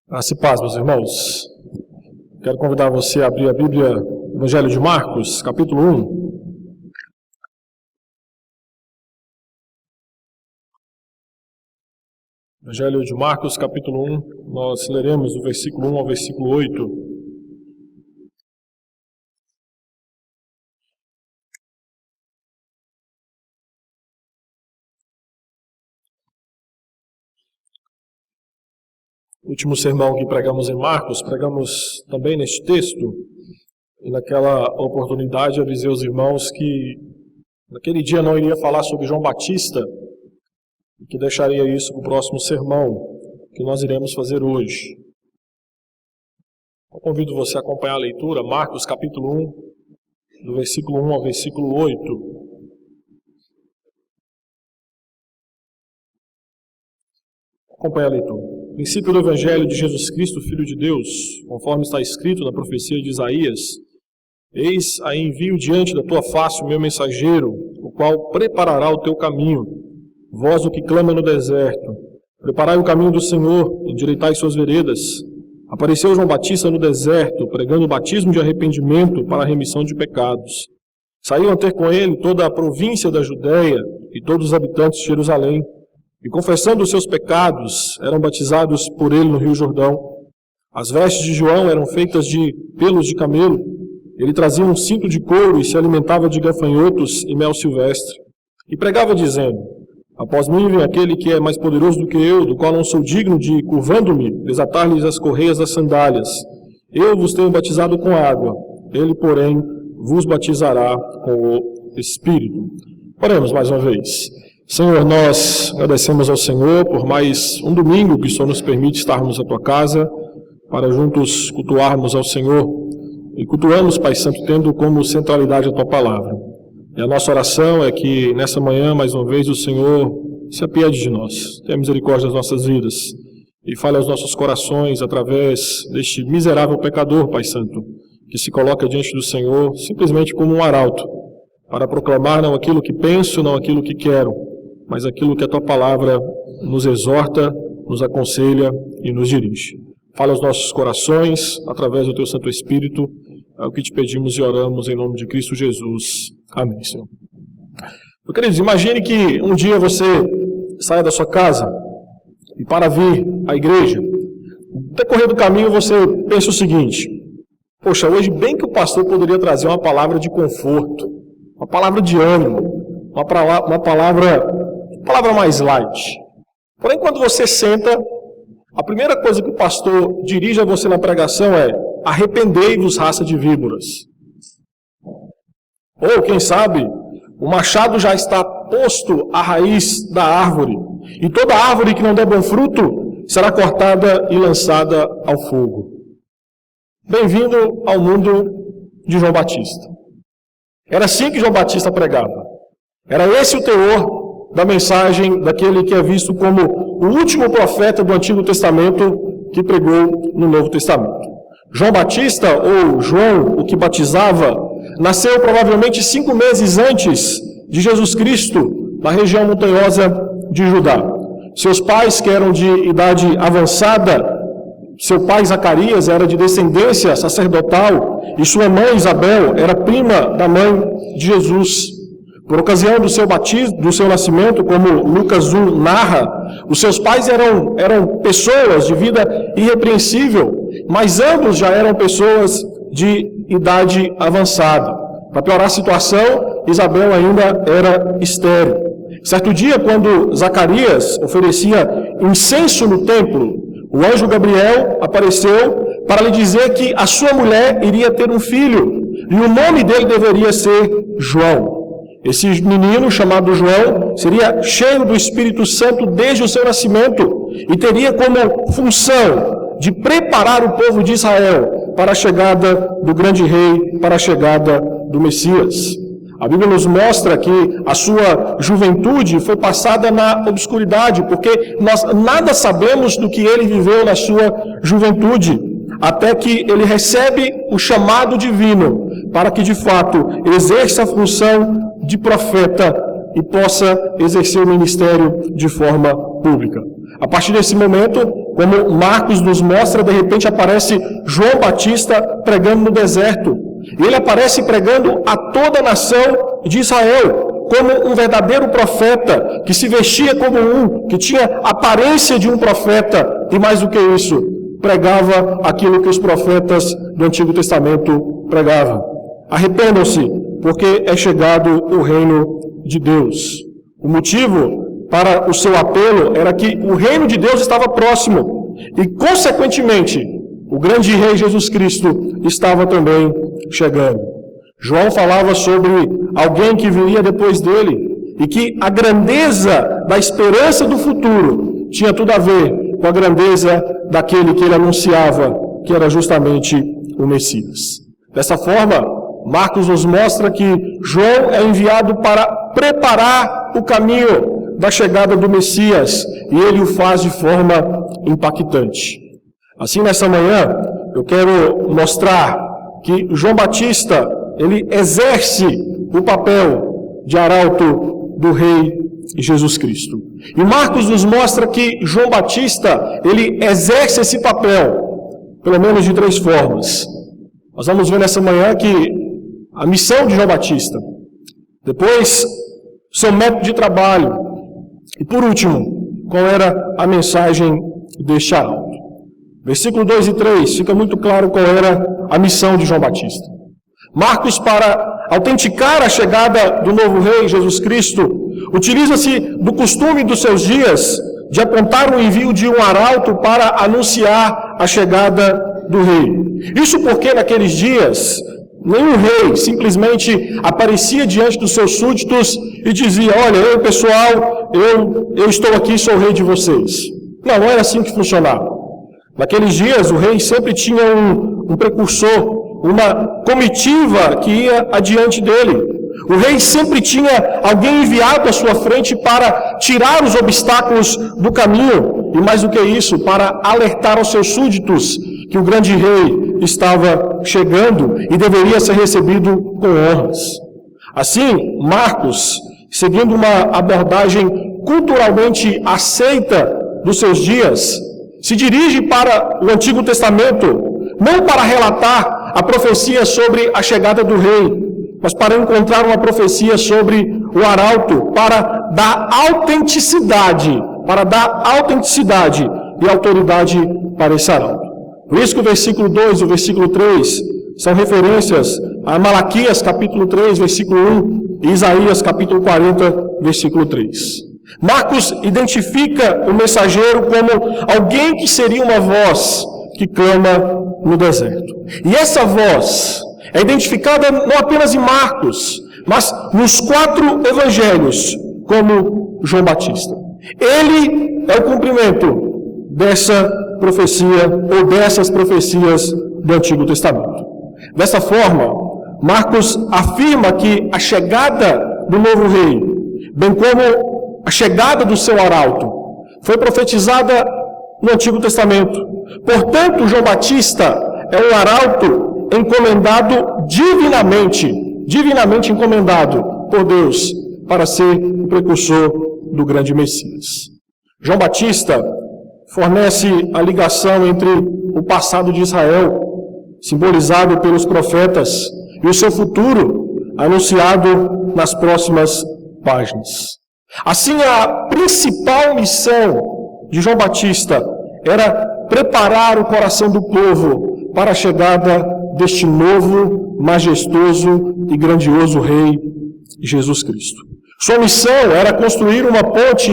Graça e paz, meus irmãos. Quero convidar você a abrir a Bíblia, Evangelho de Marcos, capítulo 1. Evangelho de Marcos, capítulo 1, nós leremos do versículo 1 ao versículo 8. O último sermão que pregamos em Marcos, pregamos também neste texto, e naquela oportunidade avisei aos irmãos que naquele dia não iria falar sobre João Batista, e que deixaria isso para o próximo sermão, que nós iremos fazer hoje. Eu convido você a acompanhar a leitura, Marcos capítulo 1, do versículo 1 ao versículo 8. Acompanhe a leitura. Princípio do Evangelho de Jesus Cristo, Filho de Deus, conforme está escrito na profecia de Isaías: Eis aí envio diante da tua face o meu mensageiro, o qual preparará o teu caminho. Vós o que clama no deserto, preparai o caminho do Senhor, endireitai suas veredas. Apareceu João Batista no deserto, pregando o batismo de arrependimento para a remissão de pecados. Saiu a ter com ele toda a província da Judéia e todos os habitantes de Jerusalém. E confessando os seus pecados, eram batizados por ele no Rio Jordão. As vestes de João eram feitas de pelos de camelo. Ele trazia um cinto de couro e se alimentava de gafanhotos e mel silvestre. E pregava dizendo: Após mim vem aquele que é mais poderoso do que eu, do qual não sou digno de, curvando-me, desatar-lhes as correias das sandálias. Eu vos tenho batizado com água, ele, porém, vos batizará com o Espírito. Oremos mais uma vez. Senhor, nós agradecemos ao Senhor por mais um domingo que o Senhor nos permite estarmos na tua casa para juntos cultuarmos ao Senhor. E cultuamos, Pai Santo, tendo como centralidade a tua palavra. E a nossa oração é que nessa manhã, mais uma vez, o Senhor se apiede de nós, tenha misericórdia das nossas vidas e fale aos nossos corações através deste miserável pecador, Pai Santo, que se coloca diante do Senhor simplesmente como um arauto, para proclamar não aquilo que penso, não aquilo que quero, mas aquilo que a tua palavra nos exorta, nos aconselha e nos dirige. Fala aos nossos corações, através do teu Santo Espírito, é o que te pedimos e oramos em nome de Cristo Jesus. Amém, Senhor. Meu queridos, imagine que um dia você saia da sua casa e para vir à igreja, no decorrer do caminho você pensa o seguinte: poxa, hoje bem que o pastor poderia trazer uma palavra de conforto, uma palavra de ânimo, uma palavra mais light. Porém, quando você senta, a primeira coisa que o pastor dirige a você na pregação é: arrependei-vos, raça de víboras. Ou, quem sabe, o machado já está posto à raiz da árvore, e toda árvore que não der bom fruto será cortada e lançada ao fogo. Bem-vindo ao mundo de João Batista. Era assim que João Batista pregava. Era esse o teor da mensagem daquele que é visto como o último profeta do Antigo Testamento que pregou no Novo Testamento. João Batista, ou João, o que batizava, nasceu provavelmente 5 meses antes de Jesus Cristo, na região montanhosa de Judá. Seus pais, que eram de idade avançada, seu pai Zacarias era de descendência sacerdotal e sua mãe Isabel era prima da mãe de Jesus. Por ocasião do seu batismo, do seu nascimento, como Lucas 1 narra, os seus pais eram pessoas de vida irrepreensível, mas ambos já eram pessoas de idade avançada. Para piorar a situação, Isabel ainda era estéril. Certo dia, quando Zacarias oferecia incenso no templo, o anjo Gabriel apareceu para lhe dizer que a sua mulher iria ter um filho, e o nome dele deveria ser João. Esse menino, chamado João, seria cheio do Espírito Santo desde o seu nascimento e teria como função de preparar o povo de Israel para a chegada do grande rei, para a chegada do Messias. A Bíblia nos mostra que a sua juventude foi passada na obscuridade, porque nós nada sabemos do que ele viveu na sua juventude, até que ele recebe o chamado divino para que, de fato, exerça a função de profeta e possa exercer o ministério de forma pública. A partir desse momento, como Marcos nos mostra, de repente aparece João Batista pregando no deserto. E ele aparece pregando a toda a nação de Israel, como um verdadeiro profeta, que se vestia como um, que tinha aparência de um profeta, e mais do que isso, pregava aquilo que os profetas do Antigo Testamento pregavam. Arrependam-se, porque é chegado o reino de Deus. O motivo para o seu apelo era que o reino de Deus estava próximo, e consequentemente, o grande rei Jesus Cristo estava também chegando. João falava sobre alguém que viria depois dele, e que a grandeza da esperança do futuro tinha tudo a ver com a grandeza daquele que ele anunciava, que era justamente o Messias. Dessa forma, Marcos nos mostra que João é enviado para preparar o caminho da chegada do Messias, e ele o faz de forma impactante. Assim, nessa manhã, eu quero mostrar que João Batista, ele exerce o papel de arauto do Rei Jesus Cristo. E Marcos nos mostra que João Batista, ele exerce esse papel, pelo menos de 3 formas. Nós vamos ver nessa manhã que a missão de João Batista, depois, seu método de trabalho, e por último, qual era a mensagem deste arauto. Versículo 2 e 3, fica muito claro qual era a missão de João Batista. Marcos, para autenticar a chegada do novo rei, Jesus Cristo, utiliza-se do costume dos seus dias de apontar o envio de um arauto para anunciar a chegada do rei. Isso porque naqueles dias, nenhum rei simplesmente aparecia diante dos seus súditos e dizia: olha, eu pessoal, eu estou aqui, sou o rei de vocês. Não era assim que funcionava. Naqueles dias, o rei sempre tinha um precursor, uma comitiva que ia adiante dele. O rei sempre tinha alguém enviado à sua frente para tirar os obstáculos do caminho, e mais do que isso, para alertar aos seus súditos que o grande rei estava chegando e deveria ser recebido com honras. Assim, Marcos, seguindo uma abordagem culturalmente aceita dos seus dias, se dirige para o Antigo Testamento, não para relatar a profecia sobre a chegada do rei, mas para encontrar uma profecia sobre o arauto, para dar autenticidade e autoridade para esse arauto. Por isso que o versículo 2 e o versículo 3 são referências a Malaquias capítulo 3, versículo 1, e Isaías capítulo 40, versículo 3. Marcos identifica o mensageiro como alguém que seria uma voz que clama no deserto. E essa voz é identificada não apenas em Marcos, mas nos 4 evangelhos, como João Batista. Ele é o cumprimento dessa profecia, ou dessas profecias do Antigo Testamento. Dessa forma, Marcos afirma que a chegada do novo rei, bem como a chegada do seu arauto, foi profetizada no Antigo Testamento. Portanto, João Batista é um arauto encomendado divinamente encomendado por Deus para ser o precursor do grande Messias. João Batista fornece a ligação entre o passado de Israel, simbolizado pelos profetas, e o seu futuro, anunciado nas próximas páginas. Assim, a principal missão de João Batista era preparar o coração do povo para a chegada deste novo, majestoso e grandioso Rei Jesus Cristo. Sua missão era construir uma ponte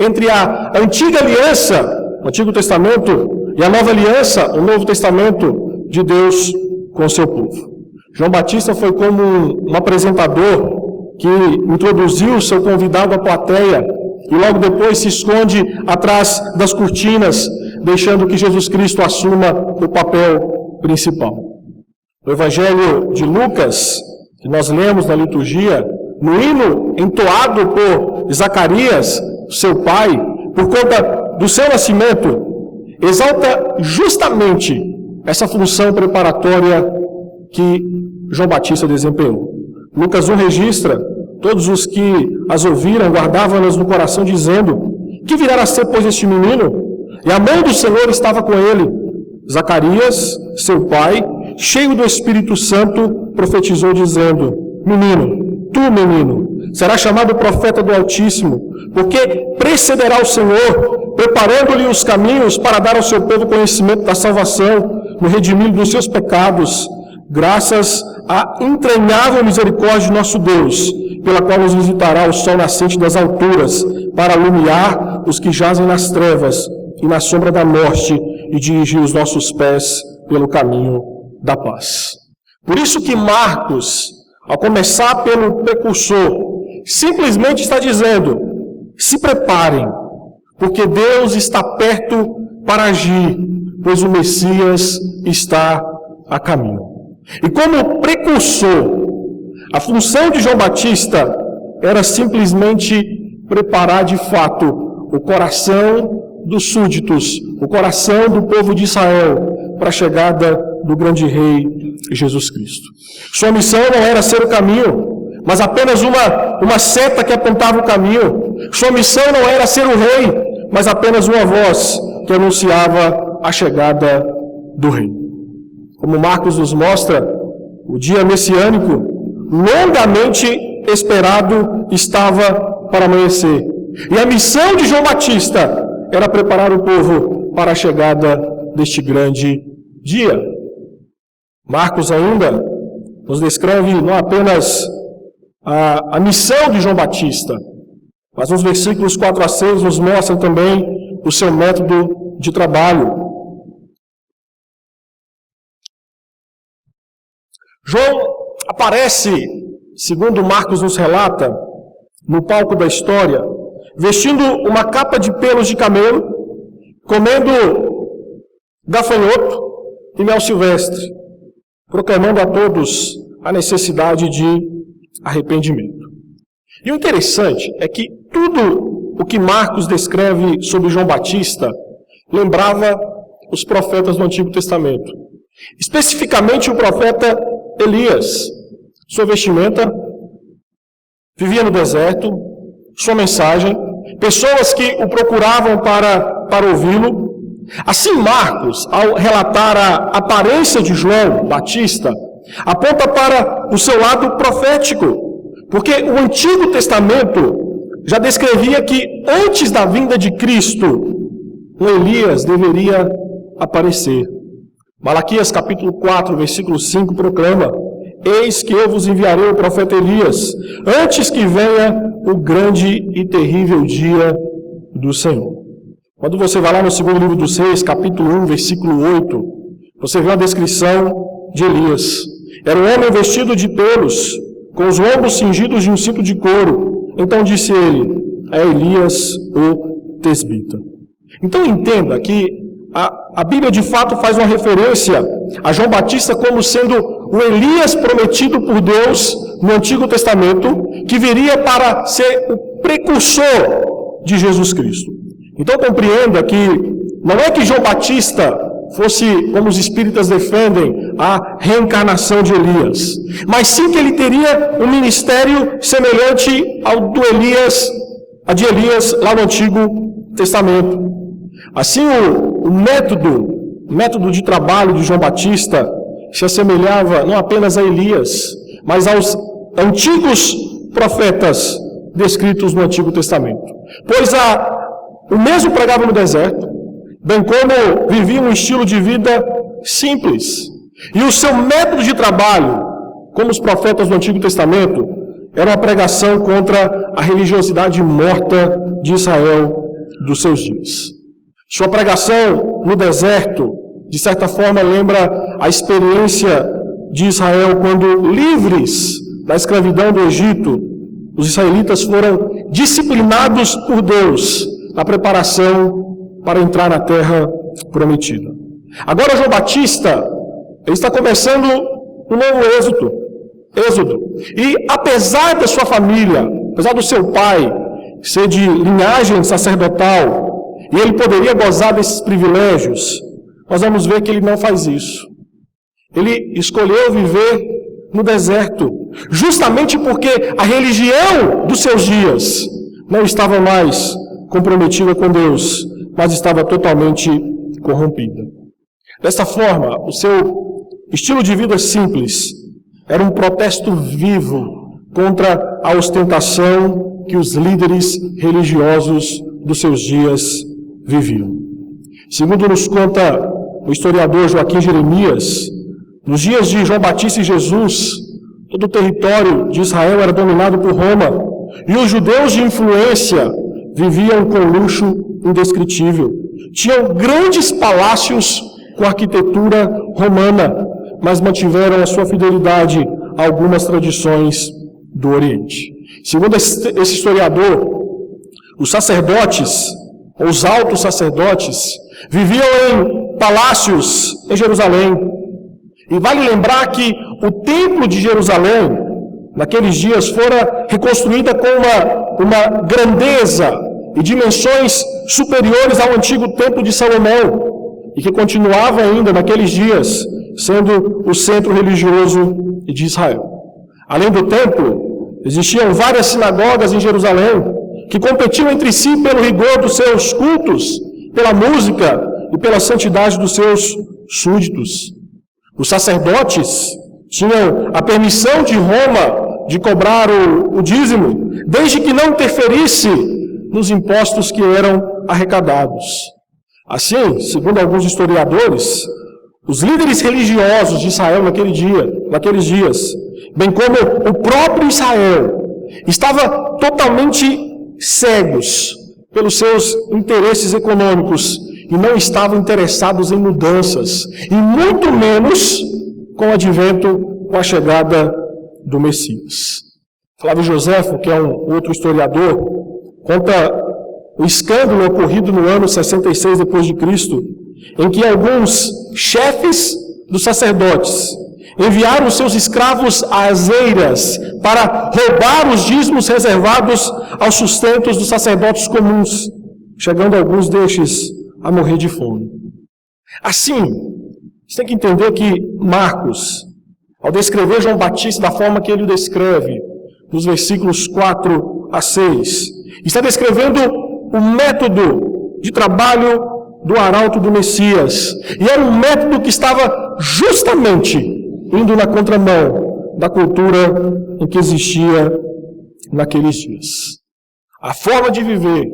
entre a antiga aliança, o Antigo Testamento, e a nova aliança, o Novo Testamento de Deus com o seu povo. João Batista foi como um apresentador que introduziu seu convidado à plateia e logo depois se esconde atrás das cortinas, deixando que Jesus Cristo assuma o papel principal. No Evangelho de Lucas, que nós lemos na liturgia, no hino entoado por Zacarias, seu pai, por conta do seu nascimento, exalta justamente essa função preparatória que João Batista desempenhou. Lucas 1 registra: todos os que as ouviram guardavam-nas no coração, dizendo: Que virá a ser, pois, este menino? E a mão do Senhor estava com ele. Zacarias, seu pai, cheio do Espírito Santo, profetizou dizendo: menino, será chamado profeta do Altíssimo, porque precederá o Senhor, preparando-lhe os caminhos para dar ao seu povo conhecimento da salvação, no redimir dos seus pecados, graças à entranhável misericórdia de nosso Deus, pela qual nos visitará o sol nascente das alturas, para alumiar os que jazem nas trevas e na sombra da morte, e dirigir os nossos pés pelo caminho da paz. Por isso que Marcos, ao começar pelo precursor, simplesmente está dizendo: se preparem, porque Deus está perto para agir, pois o Messias está a caminho. E como precursor, a função de João Batista era simplesmente preparar de fato o coração dos súditos, o coração do povo de Israel, para a chegada do grande rei Jesus Cristo. Sua missão não era ser o caminho, mas apenas uma seta que apontava o caminho. Sua missão não era ser o rei, mas apenas uma voz que anunciava a chegada do rei. Como Marcos nos mostra, o dia messiânico, longamente esperado, estava para amanhecer. E a missão de João Batista era preparar o povo para a chegada deste grande dia. Marcos ainda nos descreve não apenas a missão de João Batista, mas nos versículos 4 a 6 nos mostra também o seu método de trabalho. João aparece, segundo Marcos nos relata, no palco da história, vestindo uma capa de pelos de camelo, comendo gafanhoto e mel silvestre, proclamando a todos a necessidade de arrependimento. E o interessante é que tudo o que Marcos descreve sobre João Batista lembrava os profetas do Antigo Testamento. Especificamente o profeta Elias. Sua vestimenta, vivia no deserto, sua mensagem, pessoas que o procuravam para ouvi-lo. Assim, Marcos, ao relatar a aparência de João Batista, aponta para o seu lado profético, porque o Antigo Testamento já descrevia que antes da vinda de Cristo, um Elias deveria aparecer. Malaquias capítulo 4, versículo 5 proclama: eis que eu vos enviarei o profeta Elias, antes que venha o grande e terrível dia do Senhor. Quando você vai lá no segundo livro dos Reis, capítulo 1, versículo 8, você vê uma descrição de Elias. Era um homem vestido de pelos, com os lombos cingidos de um cinto de couro. Então disse ele: é Elias o tesbita. Então entenda que a Bíblia de fato faz uma referência a João Batista como sendo o Elias prometido por Deus no Antigo Testamento, que viria para ser o precursor de Jesus Cristo. Então compreenda que não é que João Batista fosse, como os espíritas defendem, a reencarnação de Elias, mas sim que ele teria um ministério semelhante ao de Elias lá no Antigo Testamento. Assim, o método de trabalho de João Batista se assemelhava não apenas a Elias, mas aos antigos profetas descritos no Antigo Testamento. Pois o mesmo pregava no deserto, bem como vivia um estilo de vida simples. E o seu método de trabalho, como os profetas do Antigo Testamento, era uma pregação contra a religiosidade morta de Israel dos seus dias. Sua pregação no deserto, de certa forma, lembra a experiência de Israel quando, livres da escravidão do Egito, os israelitas foram disciplinados por Deus na preparação para entrar na terra prometida. Agora João Batista, ele está começando um novo êxodo. E apesar da sua família, apesar do seu pai ser de linhagem sacerdotal, e ele poderia gozar desses privilégios, nós vamos ver que ele não faz isso. Ele escolheu viver no deserto, justamente porque a religião dos seus dias não estava mais comprometida com Deus, mas estava totalmente corrompida. Desta forma, o seu estilo de vida simples era um protesto vivo contra a ostentação que os líderes religiosos dos seus dias viviam. Segundo nos conta o historiador Joaquim Jeremias, nos dias de João Batista e Jesus, todo o território de Israel era dominado por Roma, e os judeus de influência viviam com luxo indescritível. Tinham grandes palácios com arquitetura romana, mas mantiveram a sua fidelidade a algumas tradições do Oriente. Segundo esse historiador, os sacerdotes, ou os altos sacerdotes, viviam em palácios em Jerusalém. E vale lembrar que o templo de Jerusalém, naqueles dias, fora reconstruída com uma grandeza e dimensões superiores ao antigo templo de Salomão, e que continuava ainda naqueles dias sendo o centro religioso de Israel. Além do templo, existiam várias sinagogas em Jerusalém que competiam entre si pelo rigor dos seus cultos, pela música e pela santidade dos seus súditos. Os sacerdotes tinham a permissão de Roma de cobrar o dízimo, desde que não interferisse nos impostos que eram arrecadados. Assim, segundo alguns historiadores, os líderes religiosos de Israel naqueles dias, bem como o próprio Israel, estavam totalmente cegos pelos seus interesses econômicos e não estavam interessados em mudanças, e muito menos com o advento, com a chegada do Messias. Flávio Joséfo, que é um outro historiador, conta o escândalo ocorrido no ano 66 d.C., em que alguns chefes dos sacerdotes enviaram seus escravos às eiras para roubar os dízimos reservados aos sustentos dos sacerdotes comuns, chegando alguns destes a morrer de fome. Assim, você tem que entender que Marcos, ao descrever João Batista da forma que ele o descreve, nos versículos 4 a 6, está descrevendo o método de trabalho do arauto do Messias. E era um método que estava justamente indo na contramão da cultura em que existia naqueles dias. A forma de viver,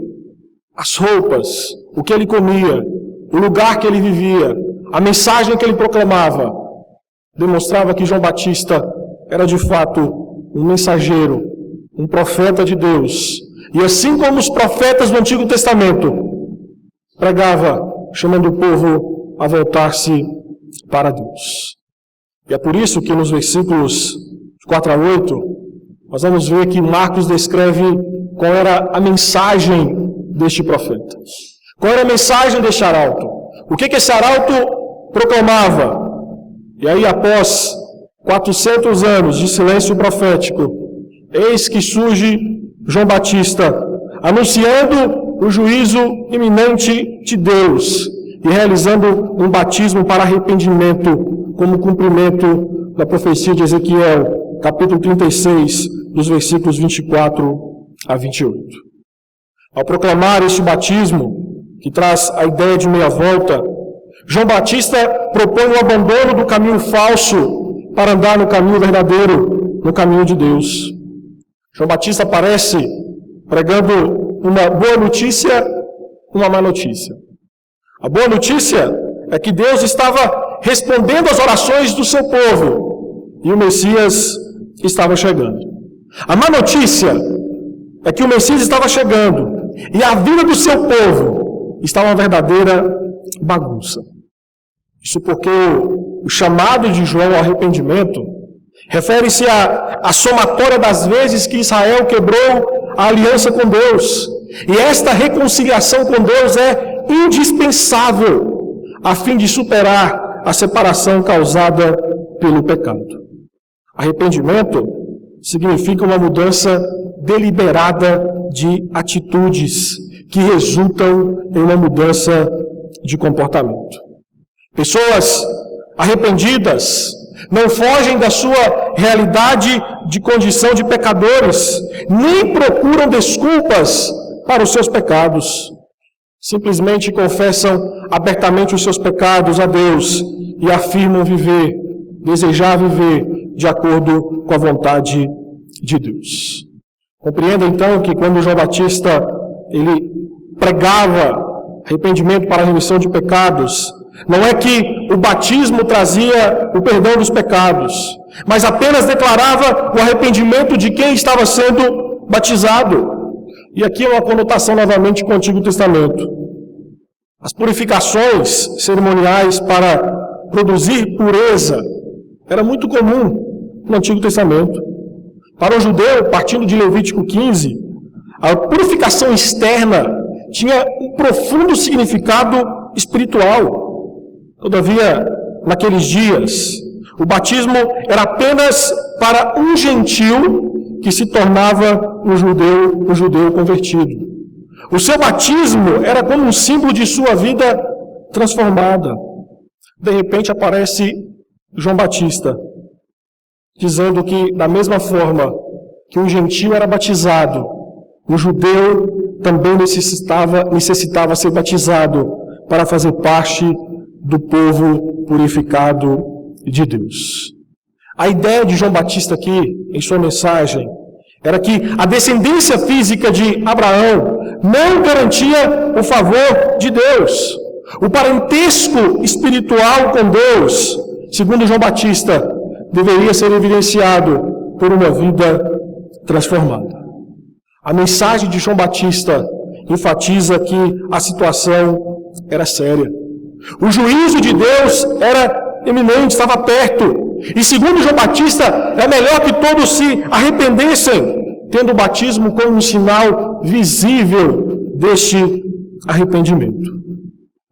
as roupas, o que ele comia, o lugar que ele vivia, a mensagem que ele proclamava, demonstrava que João Batista era de fato um mensageiro, um profeta de Deus. E assim como os profetas do Antigo Testamento, pregava, chamando o povo a voltar-se para Deus. E é por isso que nos versículos 4 a 8, nós vamos ver que Marcos descreve qual era a mensagem deste profeta. Qual era a mensagem deste arauto? O que esse arauto proclamava? E aí, após 400 anos de silêncio profético, eis que surge João Batista, anunciando o juízo iminente de Deus e realizando um batismo para arrependimento, como cumprimento da profecia de Ezequiel, capítulo 36, dos versículos 24 a 28. Ao proclamar este batismo, que traz a ideia de meia volta, João Batista propõe o abandono do caminho falso para andar no caminho verdadeiro, no caminho de Deus. João Batista aparece pregando uma boa notícia, uma má notícia. A boa notícia é que Deus estava respondendo às orações do seu povo e o Messias estava chegando. A má notícia é que o Messias estava chegando e a vida do seu povo estava uma verdadeira bagunça. Isso porque o chamado de João ao arrependimento refere-se à somatória das vezes que Israel quebrou a aliança com Deus. E esta reconciliação com Deus é indispensável a fim de superar a separação causada pelo pecado. Arrependimento significa uma mudança deliberada de atitudes que resultam em uma mudança de comportamento. Pessoas arrependidas não fogem da sua realidade de condição de pecadores, nem procuram desculpas para os seus pecados. Simplesmente confessam abertamente os seus pecados a Deus e afirmam desejar viver de acordo com a vontade de Deus. Compreenda então que quando João Batista ele pregava arrependimento para a remissão de pecados, não é que o batismo trazia o perdão dos pecados, mas apenas declarava o arrependimento de quem estava sendo batizado. E aqui é uma conotação novamente com o Antigo Testamento. As purificações cerimoniais para produzir pureza era muito comum no Antigo Testamento. Para o judeu, partindo de Levítico 15, a purificação externa tinha um profundo significado espiritual. Todavia, naqueles dias, o batismo era apenas para um gentil que se tornava um judeu convertido. O seu batismo era como um símbolo de sua vida transformada. De repente aparece João Batista, dizendo que, da mesma forma que um gentil era batizado, um judeu também necessitava ser batizado para fazer parte do povo purificado de Deus. A ideia de João Batista aqui, em sua mensagem, era que a descendência física de Abraão não garantia o favor de Deus. O parentesco espiritual com Deus, segundo João Batista, deveria ser evidenciado por uma vida transformada. A mensagem de João Batista enfatiza que a situação era séria. O juízo de Deus era iminente, estava perto. E segundo João Batista, é melhor que todos se arrependessem, tendo o batismo como um sinal visível deste arrependimento.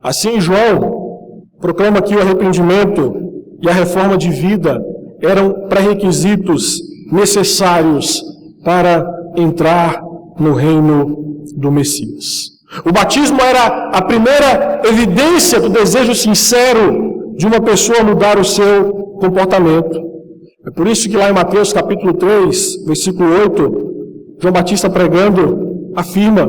Assim, João proclama que o arrependimento e a reforma de vida eram pré-requisitos necessários para entrar no reino do Messias. O batismo era a primeira evidência do desejo sincero de uma pessoa mudar o seu comportamento. É por isso que lá em Mateus capítulo 3, versículo 8, João Batista pregando afirma: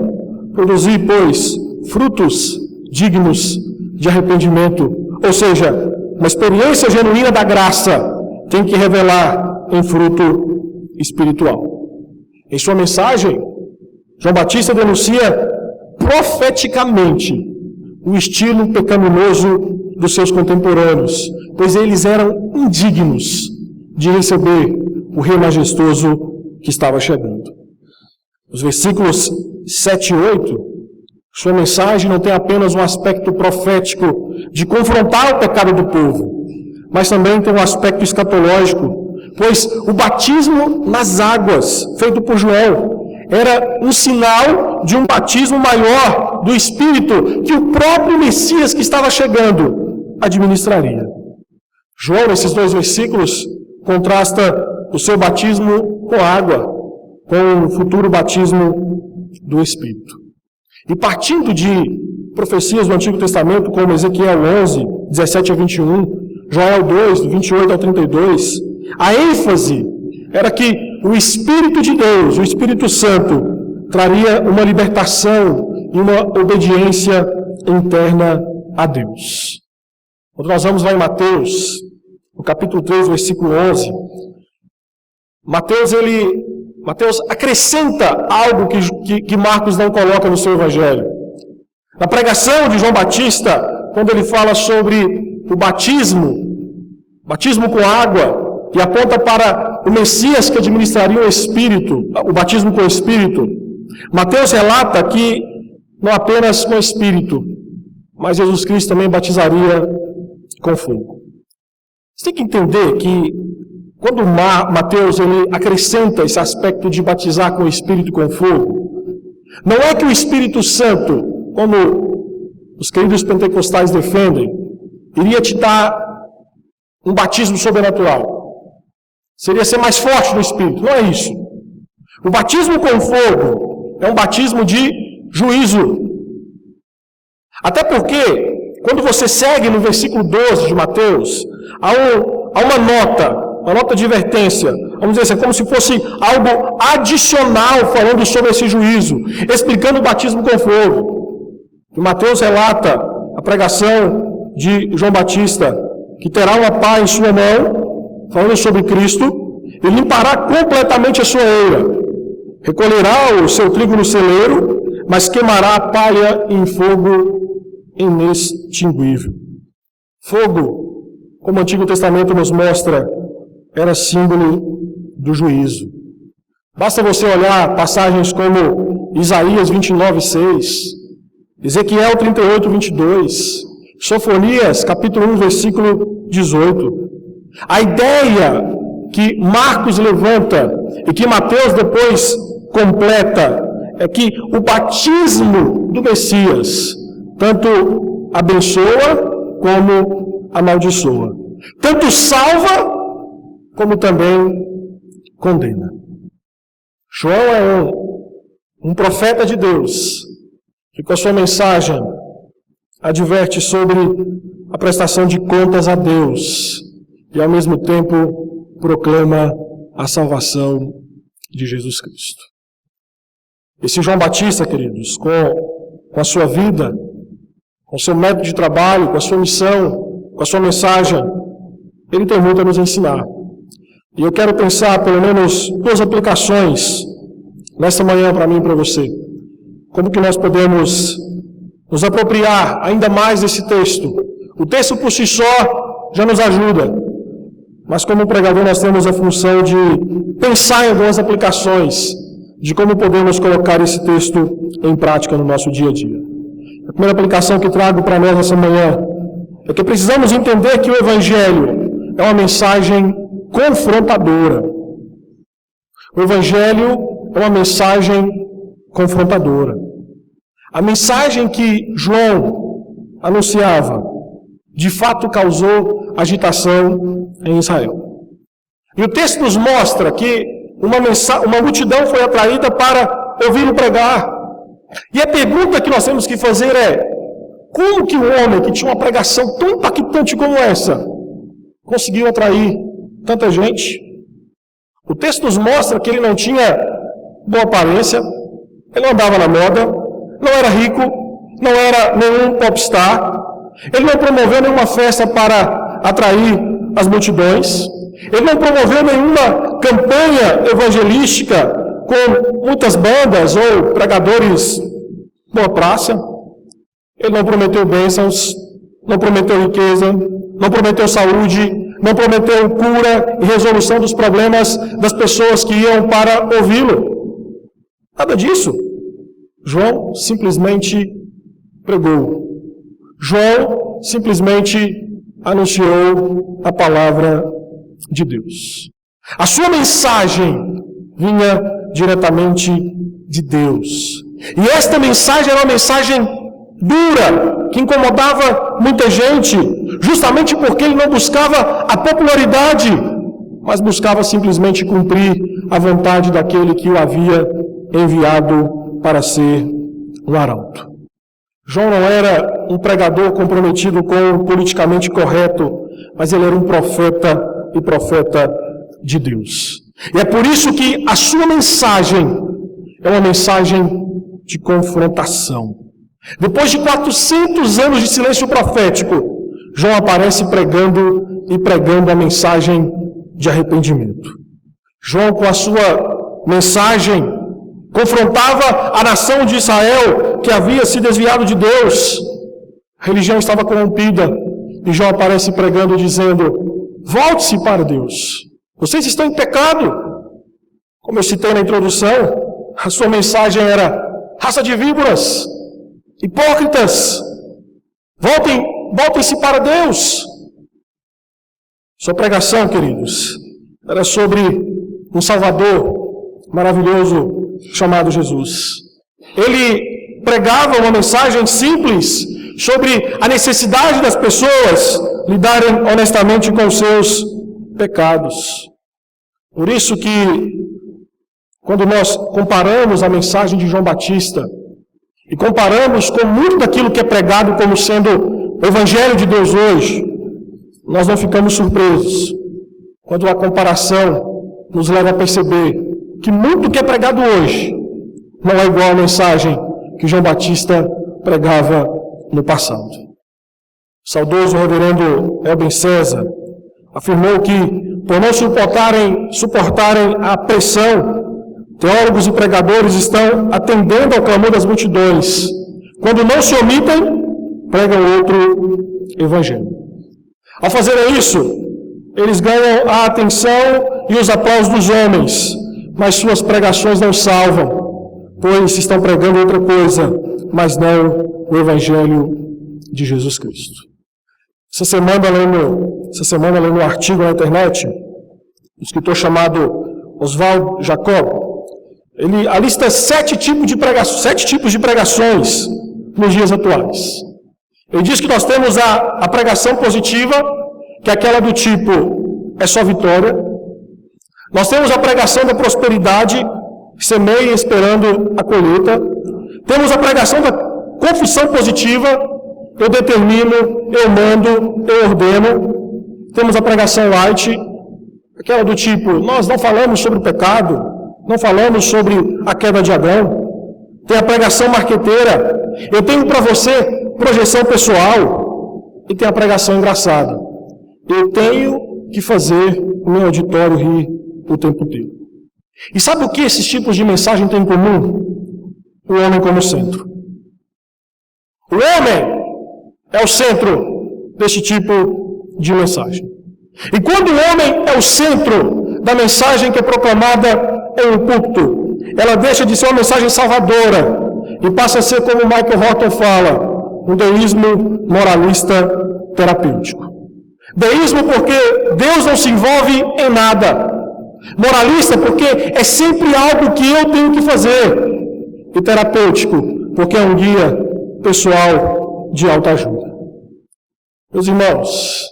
produzi, pois, frutos dignos de arrependimento. Ou seja, uma experiência genuína da graça tem que revelar em fruto espiritual. Em sua mensagem, João Batista denuncia profeticamente o estilo pecaminoso dos seus contemporâneos, pois eles eram indignos de receber o Rei majestoso que estava chegando. Os versículos 7 e 8, sua mensagem não tem apenas um aspecto profético de confrontar o pecado do povo, mas também tem um aspecto escatológico, pois o batismo nas águas, feito por João, era um sinal de um batismo maior do Espírito que o próprio Messias que estava chegando administraria. João, nesses dois versículos, contrasta o seu batismo com água, com o futuro batismo do Espírito. E partindo de profecias do Antigo Testamento, como Ezequiel 11, 17 a 21, Joel 2, 28 ao 32, a ênfase era que o Espírito de Deus, o Espírito Santo, traria uma libertação e uma obediência interna a Deus. Quando nós vamos lá em Mateus, no capítulo 3, versículo 11, Mateus acrescenta algo que Marcos não coloca no seu evangelho. Na pregação de João Batista, quando ele fala sobre o batismo com água, e aponta para o Messias que administraria o Espírito, o batismo com o Espírito, Mateus relata que não apenas com o Espírito, mas Jesus Cristo também batizaria com fogo. Você tem que entender que quando Mateus ele acrescenta esse aspecto de batizar com o Espírito e com fogo, não é que o Espírito Santo, como os queridos pentecostais defendem, iria te dar um batismo sobrenatural. Seria ser mais forte no Espírito. Não é isso. O batismo com fogo é um batismo de juízo. Até porque, quando você segue no versículo 12 de Mateus, há uma nota de advertência vamos dizer assim, como se fosse algo adicional falando sobre esse juízo, explicando o batismo com fogo. E Mateus relata a pregação de João Batista, que terá uma pá em sua mão, falando sobre Cristo, e limpará completamente a sua eira, recolherá o seu trigo no celeiro, mas queimará a palha em fogo inextinguível. Fogo, como o Antigo Testamento nos mostra, era símbolo do juízo. Basta você olhar passagens como Isaías 29:6, Ezequiel 38:22, Sofonias capítulo 1, versículo 18. A ideia que Marcos levanta e que Mateus depois completa é que o batismo do Messias tanto abençoa como amaldiçoa. Tanto salva como também condena. João é um profeta de Deus que com a sua mensagem adverte sobre a prestação de contas a Deus e ao mesmo tempo proclama a salvação de Jesus Cristo. Esse João Batista, queridos, com a sua vida, com o seu método de trabalho, com a sua missão, com a sua mensagem, ele tem muito a nos ensinar. E eu quero pensar pelo menos 2 aplicações nesta manhã para mim e para você. Como que nós podemos nos apropriar ainda mais desse texto. O texto por si só já nos ajuda, mas como pregador nós temos a função de pensar em algumas aplicações de como podemos colocar esse texto em prática no nosso dia a dia. A primeira aplicação que trago para nós essa manhã é que precisamos entender que o Evangelho é uma mensagem confrontadora. O Evangelho é uma mensagem confrontadora. A mensagem que João anunciava, de fato causou agitação em Israel. E o texto nos mostra que uma multidão foi atraída para ouvi-lo pregar. E a pergunta que nós temos que fazer é: como que um homem que tinha uma pregação tão impactante como essa conseguiu atrair tanta gente? O texto nos mostra que ele não tinha boa aparência, ele não andava na moda, não era rico, não era nenhum popstar, ele não promoveu nenhuma festa para atrair as multidões, ele não promoveu nenhuma campanha evangelística com muitas bandas ou pregadores boa praça. Ele não prometeu bênçãos, não prometeu riqueza, não prometeu saúde, não prometeu cura e resolução dos problemas das pessoas que iam para ouvi-lo. Nada disso. João simplesmente pregou. João simplesmente anunciou a palavra de Deus. A sua mensagem vinha diretamente de Deus. E esta mensagem era uma mensagem dura, que incomodava muita gente, justamente porque ele não buscava a popularidade, mas buscava simplesmente cumprir a vontade daquele que o havia enviado para ser um arauto. João não era um pregador comprometido com o politicamente correto, mas ele era um profeta e profeta de Deus. E é por isso que a sua mensagem é uma mensagem de confrontação. Depois de 400 anos de silêncio profético, João aparece pregando a mensagem de arrependimento. João, com a sua mensagem, confrontava a nação de Israel que havia se desviado de Deus. A religião estava corrompida. E João aparece pregando, dizendo: volte-se para Deus. Vocês estão em pecado. Como eu citei na introdução, a sua mensagem era: raça de víboras, hipócritas, voltem-se para Deus. Sua pregação, queridos, era sobre um Salvador maravilhoso chamado Jesus. Ele pregava uma mensagem simples sobre a necessidade das pessoas lidarem honestamente com os seus pecados. Por isso que, quando nós comparamos a mensagem de João Batista e comparamos com muito daquilo que é pregado como sendo o Evangelho de Deus hoje, nós não ficamos surpresos quando a comparação nos leva a perceber que muito que é pregado hoje não é igual à mensagem que João Batista pregava no passado. O saudoso reverendo Elben César afirmou que, por não suportarem a pressão, teólogos e pregadores estão atendendo ao clamor das multidões. Quando não se omitem, pregam outro evangelho. Ao fazerem isso, eles ganham a atenção e os aplausos dos homens, mas suas pregações não salvam, pois estão pregando outra coisa, mas não o evangelho de Jesus Cristo. Essa semana, lendo um artigo na internet, um escritor chamado Oswald Jacob, ele alista 7 tipos de pregações nos dias atuais. Ele diz que nós temos a pregação positiva, que é aquela do tipo, é só vitória. Nós temos a pregação da prosperidade, semeia esperando a colheita. Temos a pregação da confissão positiva, eu determino, eu mando, eu ordeno. Temos a pregação light, aquela do tipo, nós não falamos sobre o pecado, não falamos sobre a queda de Adão. Tem a pregação marqueteira, eu tenho para você projeção pessoal. E tem a pregação engraçada, eu tenho que fazer o meu auditório rir o tempo inteiro. E sabe o que esses tipos de mensagem têm em comum? O homem como centro. O homem é o centro desse tipo de mensagem. E quando o homem é o centro da mensagem que é proclamada em um púlpito, ela deixa de ser uma mensagem salvadora e passa a ser, como Michael Horton fala, um deísmo moralista terapêutico. Deísmo porque Deus não se envolve em nada. Moralista porque é sempre algo que eu tenho que fazer. E terapêutico porque é um guia pessoal de autoajuda. Meus irmãos,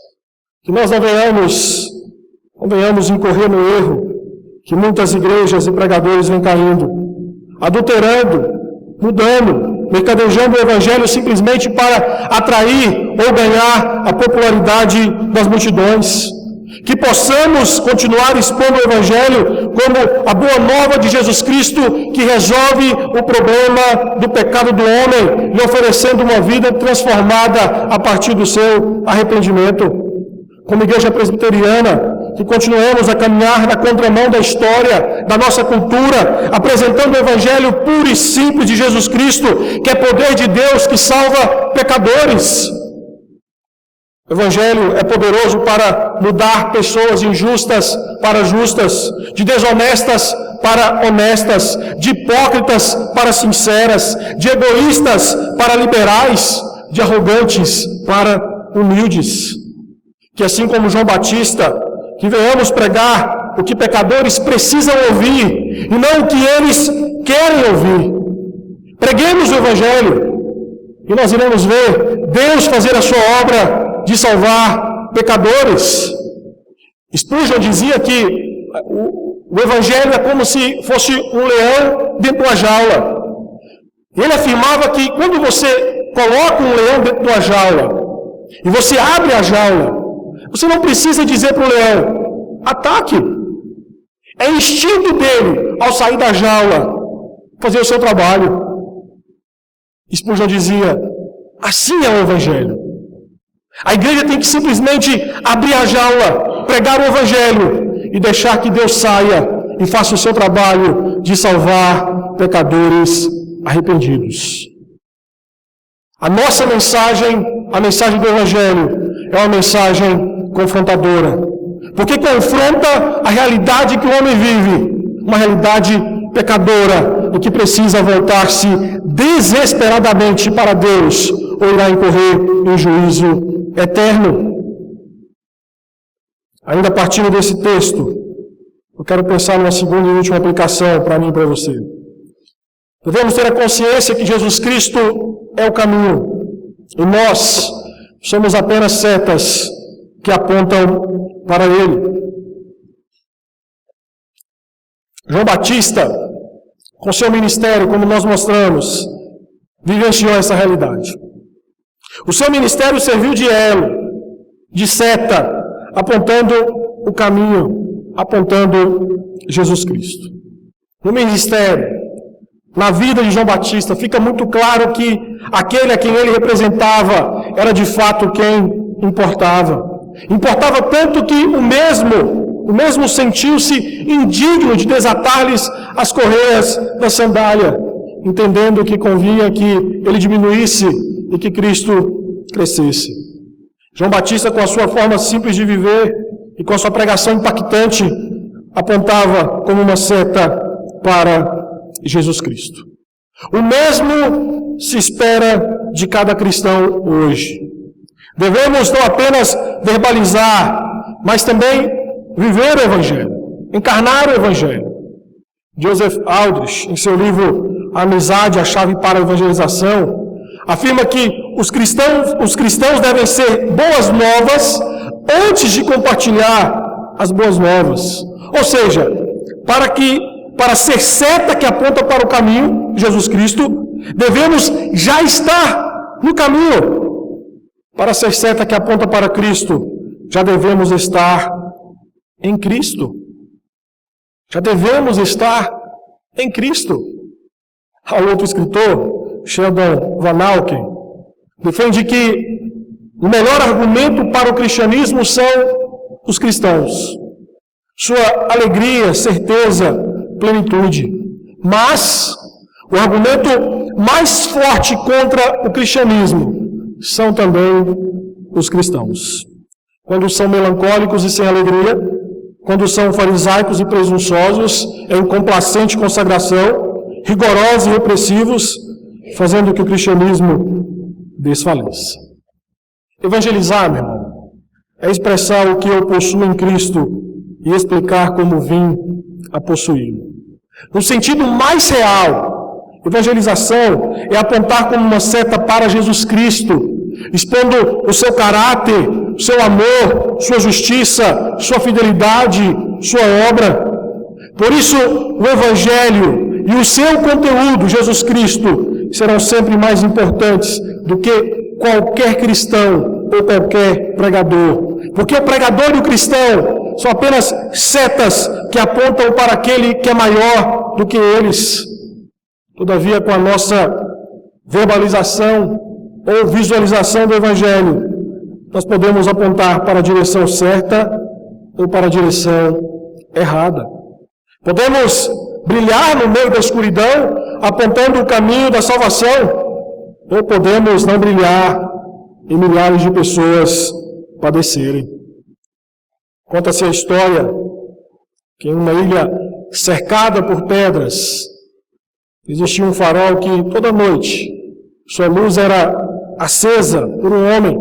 que nós não venhamos incorrer no erro que muitas igrejas e pregadores vêm caindo, adulterando, mudando, mercadejando o evangelho simplesmente para atrair ou ganhar a popularidade das multidões. Que possamos continuar expondo o evangelho como a boa nova de Jesus Cristo, que resolve o problema do pecado do homem, lhe oferecendo uma vida transformada a partir do seu arrependimento. Como igreja presbiteriana, que continuemos a caminhar na contramão da história, da nossa cultura, apresentando o evangelho puro e simples de Jesus Cristo, que é poder de Deus que salva pecadores. O evangelho é poderoso para mudar pessoas injustas para justas, de desonestas para honestas, de hipócritas para sinceras, de egoístas para liberais, de arrogantes para humildes. Que assim como João Batista, que venhamos pregar o que pecadores precisam ouvir e não o que eles querem ouvir. Preguemos o evangelho e nós iremos ver Deus fazer a sua obra de salvar pecadores. Spurgeon dizia que o evangelho é como se fosse um leão dentro de uma jaula. Ele afirmava que quando você coloca um leão dentro de uma jaula e você abre a jaula, você não precisa dizer para o leão, ataque. É instinto dele, ao sair da jaula, fazer o seu trabalho. Spurgeon dizia, assim é o evangelho. A igreja tem que simplesmente abrir a jaula, pregar o evangelho e deixar que Deus saia e faça o seu trabalho de salvar pecadores arrependidos. A nossa mensagem, a mensagem do evangelho, é uma mensagem confrontadora, porque confronta a realidade que o homem vive, uma realidade pecadora e que precisa voltar-se desesperadamente para Deus ou irá incorrer em juízo eterno. Ainda partindo desse texto, eu quero pensar numa segunda e última aplicação para mim e para você. Devemos ter a consciência que Jesus Cristo é o caminho e nós somos apenas setas que apontam para Ele. João Batista, com seu ministério, como nós mostramos, vivenciou essa realidade. O seu ministério serviu de elo, de seta, apontando o caminho, apontando Jesus Cristo. No ministério, na vida de João Batista, fica muito claro que aquele a quem ele representava era de fato quem importava. Importava tanto que o mesmo sentiu-se indigno de desatar-lhes as correias da sandália, entendendo que convinha que ele diminuísse e que Cristo crescesse. João Batista, com a sua forma simples de viver e com a sua pregação impactante, apontava como uma seta para Jesus Cristo. O mesmo se espera de cada cristão hoje. Devemos não apenas verbalizar, mas também viver o Evangelho, encarnar o Evangelho. Joseph Aldrich, em seu livro A Amizade, a Chave para a Evangelização, afirma que os cristãos devem ser boas novas antes de compartilhar as boas novas. Ou seja, para ser seta que aponta para o caminho, Jesus Cristo, devemos já estar no caminho. Para ser seta que aponta para Cristo, já devemos estar em Cristo. Já devemos estar em Cristo. Há outro escritor, Sheldon Vanauken, defende que o melhor argumento para o cristianismo são os cristãos. Sua alegria, certeza, plenitude. Mas o argumento mais forte contra o cristianismo são também os cristãos. Quando são melancólicos e sem alegria, quando são farisaicos e presunçosos, em complacente consagração, rigorosos e repressivos, fazendo que o cristianismo desfaleça. Evangelizar, meu irmão, é expressar o que eu possuo em Cristo e explicar como vim a possuí-lo. No sentido mais real, evangelização é apontar como uma seta para Jesus Cristo, expondo o seu caráter, o seu amor, sua justiça, sua fidelidade, sua obra. Por isso, o Evangelho e o seu conteúdo, Jesus Cristo, serão sempre mais importantes do que qualquer cristão ou qualquer pregador. Porque o pregador e o cristão são apenas setas que apontam para aquele que é maior do que eles. Todavia, com a nossa verbalização ou visualização do Evangelho, nós podemos apontar para a direção certa ou para a direção errada. Podemos brilhar no meio da escuridão, apontando o caminho da salvação, ou podemos não brilhar e milhares de pessoas padecerem. Conta-se a história que em uma ilha cercada por pedras, existia um farol que toda noite sua luz era acesa por um homem,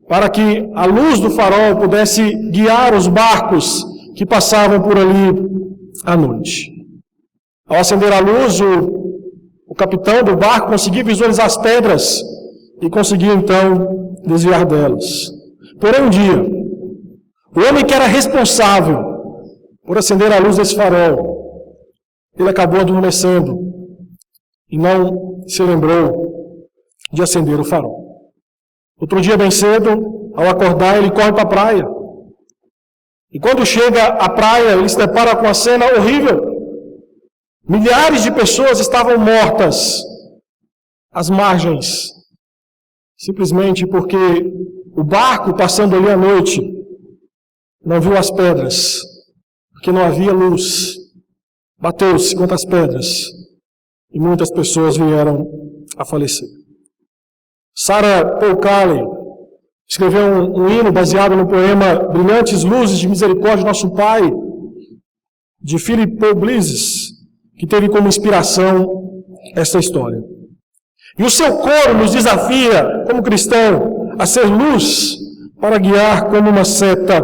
para que a luz do farol pudesse guiar os barcos que passavam por ali à noite. Ao acender a luz, o capitão do barco conseguia visualizar as pedras e conseguia então desviar delas. Porém, um dia, o homem que era responsável por acender a luz desse farol, ele acabou adormecendo e não se lembrou de acender o farol. Outro dia, bem cedo, ao acordar, ele corre para a praia. E quando chega à praia, ele se depara com uma cena horrível. Milhares de pessoas estavam mortas às margens, simplesmente porque o barco, passando ali à noite, não viu as pedras, porque não havia luz. Bateu-se contra as pedras e muitas pessoas vieram a falecer. Sarah Paul Calley escreveu um hino baseado no poema Brilhantes Luzes de Misericórdia Nosso Pai, de Philip Paul Bliss, que teve como inspiração esta história. E o seu coro nos desafia, como cristão, a ser luz para guiar como uma seta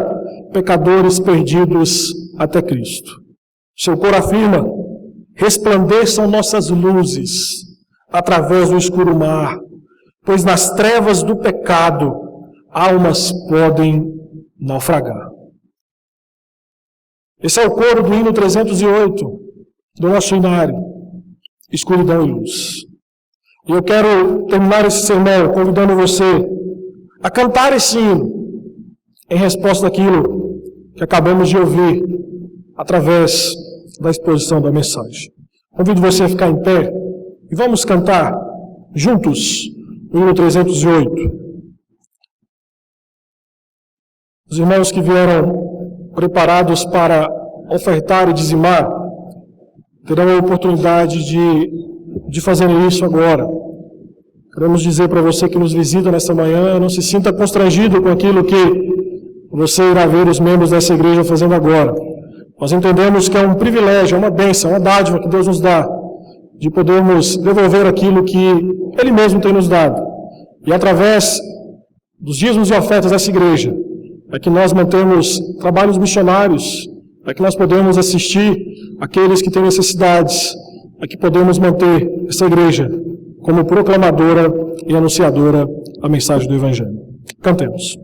pecadores perdidos até Cristo. Seu coro afirma: resplandeçam nossas luzes através do escuro mar, pois nas trevas do pecado almas podem naufragar. Esse é o coro do hino 308 do nosso hinário, Escuridão e Luz. E eu quero terminar esse sermão convidando você a cantar esse hino em resposta àquilo que acabamos de ouvir através da exposição da mensagem. Convido você a ficar em pé e vamos cantar juntos o hino 308. Os irmãos que vieram preparados para ofertar e dizimar terão a oportunidade de fazer isso agora. Queremos dizer para você que nos visita nesta manhã, não se sinta constrangido com aquilo que você irá ver os membros dessa igreja fazendo agora. Nós entendemos que é um privilégio, é uma bênção, uma dádiva que Deus nos dá, de podermos devolver aquilo que Ele mesmo tem nos dado. E através dos dízimos e ofertas dessa igreja, é que nós mantemos trabalhos missionários, é que nós podemos assistir aqueles que têm necessidades, é que podemos manter essa igreja como proclamadora e anunciadora da mensagem do Evangelho. Cantemos.